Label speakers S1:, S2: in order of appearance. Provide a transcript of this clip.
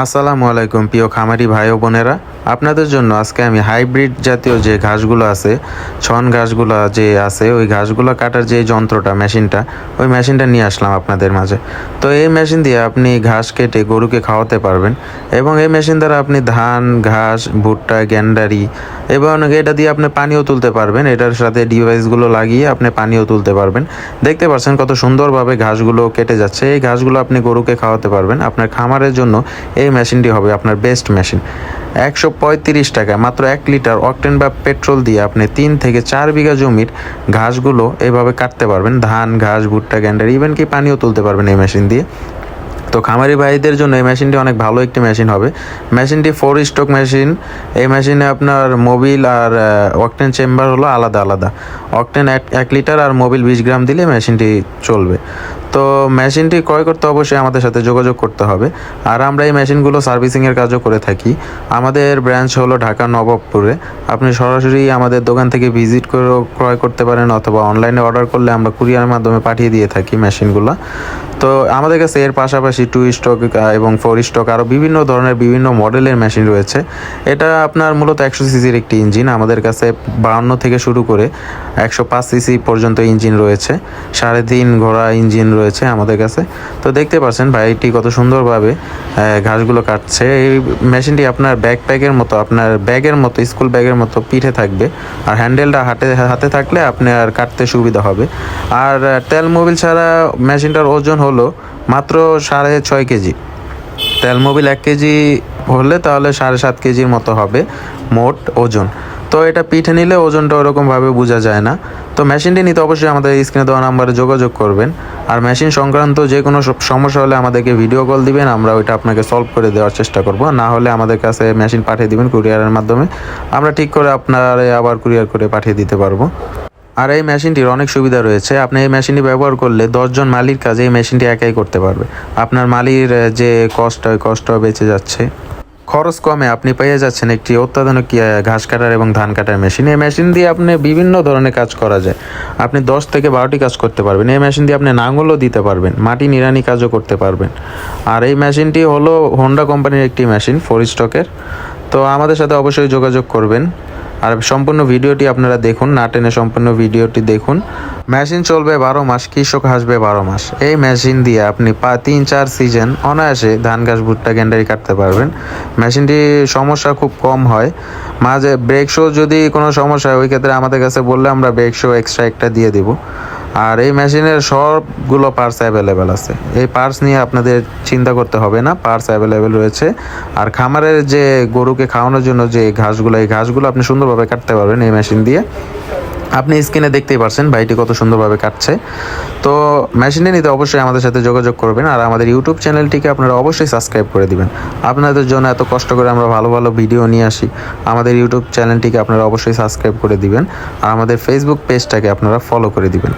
S1: আসসালামু আলাইকুম প্রিয় খামারি ভাই ও বোনেরা, আপনাদের জন্য আজকে আমি হাইব্রিড জাতীয় যে ঘাসগুলো আছে, ছন ঘাসগুলো যে আছে, ওই ঘাসগুলো কাটার যে যন্ত্রটা মেশিনটা, ওই মেশিনটা নিয়ে আসলাম আপনাদের মাঝে। তো এই মেশিন দিয়ে আপনি ঘাস কেটে গরুকে খাওয়াতে পারবেন এবং এই মেশিন দ্বারা আপনি ধান, ঘাস, ভুট্টা, গ্যান্ডারি এবং এটা দিয়ে আপনি পানিও তুলতে পারবেন। এটার সাথে ডিভাইসগুলো লাগিয়ে আপনি পানিও তুলতে পারবেন। দেখতে পাচ্ছেন কত সুন্দরভাবে ঘাসগুলো কেটে যাচ্ছে। এই ঘাসগুলো আপনি গরুকে খাওয়াতে পারবেন। আপনার খামারের জন্য এই মেশিনটি হবে আপনার বেস্ট মেশিন। 135 টাকা মাত্র 1 লিটার অকটেন বা পেট্রোল দিয়ে আপনি 3 থেকে 4 বিঘা জমির ঘাসগুলো এভাবে কাটতে পারবেন। ধান, ঘাস, ভুট্টা, গ্যান্ডারি, ইভেন কি পানিও তুলতে পারবেন এই মেশিন দিয়ে। তো খামারি ভাইদের জন্য এই মেশিনটি অনেক ভালো একটি মেশিন হবে। মেশিনটি 4 স্ট্রোক মেশিন। এই মেশিনে আপনার মোবিল আর অকটেন চেম্বার হলো আলাদা আলাদা। অকটেন 1 লিটার আর মোবিল 20 গ্রাম দিলে মেশিনটি চলবে। তো মেশিনটি ক্রয় করতে অবশ্যই আমাদের সাথে যোগাযোগ করতে হবে। আর আমরা এই মেশিনগুলো সার্ভিসিংয়ের কাজও করে থাকি। আমাদের ব্রাঞ্চ হলো ঢাকা নবাবপুরে। আপনি সরাসরি আমাদের দোকান থেকে ভিজিট করেও ক্রয় করতে পারেন অথবা অনলাইনে অর্ডার করলে আমরা কুরিয়ারের মাধ্যমে পাঠিয়ে দিয়ে থাকি মেশিনগুলো। তো আমাদের কাছে এর পাশাপাশি 2 স্ট্রোক এবং 4 স্ট্রোক আরও বিভিন্ন ধরনের বিভিন্ন মডেলের মেশিন রয়েছে। এটা আপনার মূলত 100 সিসির একটি ইঞ্জিন। আমাদের কাছে 52 থেকে শুরু করে 105 সিসি পর্যন্ত ইঞ্জিন রয়েছে। 3.5 ঘোড়া ইঞ্জিন রয়েছে আমাদের কাছে। তো দেখতে পাচ্ছেন ভাইটি কত সুন্দরভাবে ঘাসগুলো কাটছে। এই মেশিনটি আপনার ব্যাকপ্যাকের মতো, আপনার ব্যাগের মতো, স্কুল ব্যাগের মতো পিঠে থাকবে। আর হ্যান্ডেলটা হাতে থাকলে আপনি আর কাটতে সুবিধা হবে। আর তেল মোবিল ছাড়া মেশিনটার ওজন হলো মাত্র 6.5 কেজি। তেল মোবিল 1 কেজি হলে তাহলে 7.5 কেজির মতো হবে মোট ওজন। তো এটা পিঠে নিলে ওজনটা ওরকমভাবে বোঝা যায় না। তো মেশিনটি নিতে অবশ্যই আমাদের স্ক্রিনে দেওয়া নাম্বারে যোগাযোগ করবেন। আর মেশিন সংক্রান্ত যে কোনো সমস্যা হলে আমাদেরকে ভিডিও কল দিবেন, আমরা ওইটা আপনাকে সলভ করে দেওয়ার চেষ্টা করব। না হলে আমাদের কাছে মেশিন পাঠিয়ে দিবেন কুরিয়ারের মাধ্যমে, আমরা ঠিক করে আপনারা আবার কুরিয়ার করে পাঠিয়ে দিতে পারবো। আর এই মেশিনটির অনেক সুবিধা রয়েছে। আপনি এই মেশিনটি ব্যবহার করলে 10 জন মালির কাজে এই মেশিনটি একাই করতে পারবে। আপনার মালির যে কষ্ট বেঁচে যাচ্ছে, খরচ কমে আপনি পেয়ে যাচ্ছেন একটি অত্যাধুনিক ঘাস কাটার এবং ধান কাটার মেশিন। এই মেশিন দিয়ে আপনি বিভিন্ন ধরনের কাজ করা যায়। আপনি 10 থেকে 12টি কাজ করতে পারবেন। এই মেশিন দিয়ে আপনি নাঙলও দিতে পারবেন, মাটি নিড়ানি কাজও করতে পারবেন। আর এই মেশিনটি হলো হোন্ডা কোম্পানির একটি মেশিন, 4 স্ট্রোকের। তো আমাদের সাথে অবশ্যই যোগাযোগ করবেন। আর সম্পূর্ণ ভিডিওটি আপনারা দেখুন, না টেনে সম্পূর্ণ ভিডিওটি দেখুন। মেশিন চলবে 12 মাস, কৃষক হাসবে 12 মাস। এই মেশিন দিয়ে আপনি 3-4 সিজন অনায়াসে ধান, ঘাস, ভুট্টা, গ্যান্ডারি কাটতে পারবেন। মেশিনটি সমস্যা খুব কম হয়। মাঝে ব্রেক শো যদি কোনো সমস্যা হয়, ওই ক্ষেত্রে আমাদের কাছে বললে আমরা ব্রেক শো এক্সট্রা একটা দিয়ে দিব। আর এই মেশিনের সবগুলো পার্টস অ্যাভেলেবেল আছে। এই পার্টস নিয়ে আপনাদের চিন্তা করতে হবে না, পার্টস অ্যাভেলেবেল রয়েছে। আর খামারের যে গরুকে খাওয়ানোর জন্য যে ঘাসগুলো, এই ঘাসগুলো আপনি সুন্দরভাবে কাটতে পারবেন এই মেশিন দিয়ে। আপনি স্ক্রিনে দেখতেই পারছেন ভাইটি কত সুন্দরভাবে কাটছে। তো মেশিনে নিতে অবশ্যই আমাদের সাথে যোগাযোগ করবেন। আর আমাদের ইউটিউব চ্যানেলটিকে আপনারা অবশ্যই সাবস্ক্রাইব করে দিবেন। আপনাদের জন্য এত কষ্ট করে আমরা ভালো ভালো ভিডিও নিয়ে আসি। আমাদের ইউটিউব চ্যানেলটিকে আপনারা অবশ্যই সাবস্ক্রাইব করে দিবেন। আর আমাদের ফেসবুক পেজটাকে আপনারা ফলো করে দিবেন।